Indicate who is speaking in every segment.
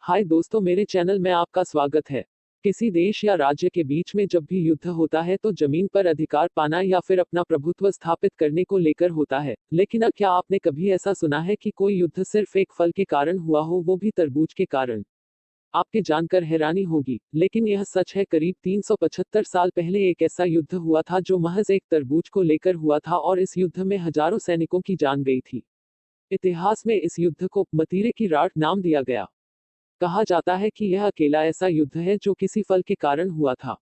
Speaker 1: हाय दोस्तों, मेरे चैनल में आपका स्वागत है। किसी देश या राज्य के बीच में जब भी युद्ध होता है तो जमीन पर अधिकार पाना या फिर अपना प्रभुत्व स्थापित करने को लेकर होता है। लेकिन अब क्या आपने कभी ऐसा सुना है कि कोई युद्ध सिर्फ एक फल के कारण हुआ हो, वो भी तरबूज के कारण? आपके जानकर हैरानी होगी, लेकिन यह सच है। करीब 375 साल पहले एक ऐसा युद्ध हुआ था जो महज एक तरबूज को लेकर हुआ था और इस युद्ध में हजारों सैनिकों की जान गई थी। इतिहास में इस युद्ध को मतीरे की राठ नाम दिया गया। कहा जाता है कि यह अकेला ऐसा युद्ध है जो किसी फल के कारण हुआ था।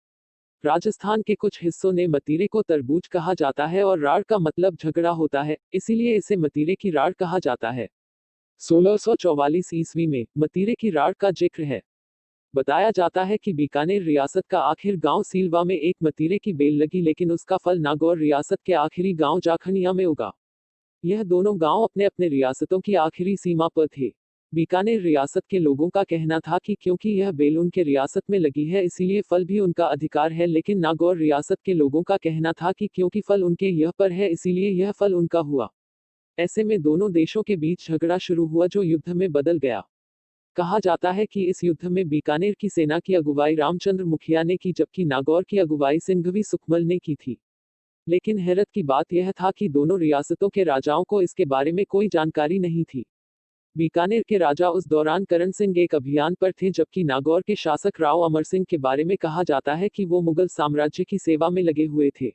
Speaker 1: राजस्थान के कुछ हिस्सों ने मतीरे को तरबूज कहा जाता है और राड़ का मतलब झगड़ा होता है, इसीलिए इसे मतीरे की राड़ कहा जाता है। 1644 ईस्वी में मतीरे की राड़ का जिक्र है। बताया जाता है कि बीकानेर रियासत का आखिर गांव सीलवा में एक मतीरे की बेल लगी, लेकिन उसका फल नागौर रियासत के आखिरी गांव जाखनिया में उगा। यह दोनों गांव अपने अपने रियासतों की आखिरी सीमा पर थे। बीकानेर रियासत के लोगों का कहना था कि क्योंकि यह बेल उनके रियासत में लगी है इसीलिए फल भी उनका अधिकार है, लेकिन नागौर रियासत के लोगों का कहना था कि क्योंकि फल उनके यह पर है इसीलिए यह फल उनका हुआ। ऐसे में दोनों देशों के बीच झगड़ा शुरू हुआ जो युद्ध में बदल गया। कहा जाता है कि इस युद्ध में बीकानेर की सेना की अगुवाई रामचंद्र मुखिया ने की, जबकि नागौर की अगुवाई सिंघवी सुकमल ने की थी। लेकिन हैरत की बात यह था कि दोनों रियासतों के राजाओं को इसके बारे में कोई जानकारी नहीं थी। बीकानेर के राजा उस दौरान करण सिंह एक अभियान पर थे, जबकि नागौर के शासक राव अमर सिंह के बारे में कहा जाता है कि वो मुगल साम्राज्य की सेवा में लगे हुए थे।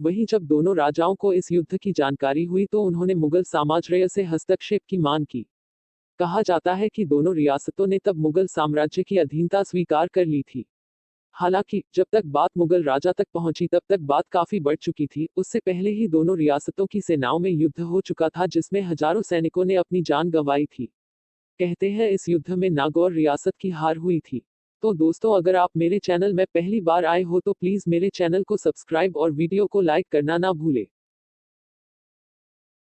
Speaker 1: वहीं जब दोनों राजाओं को इस युद्ध की जानकारी हुई तो उन्होंने मुगल साम्राज्य से हस्तक्षेप की मांग की। कहा जाता है कि दोनों रियासतों ने तब मुगल साम्राज्य की अधीनता स्वीकार कर ली थी। हालांकि जब तक बात मुगल राजा तक पहुंची तब तक बात काफी बढ़ चुकी थी। उससे पहले ही दोनों रियासतों की सेनाओं में युद्ध हो चुका था, जिसमें हजारों सैनिकों ने अपनी जान गंवाई थी। कहते हैं इस युद्ध में नागौर रियासत की हार हुई थी। तो दोस्तों, अगर आप मेरे चैनल में पहली बार आए हो तो प्लीज मेरे चैनल को सब्सक्राइब और वीडियो को लाइक करना ना भूले।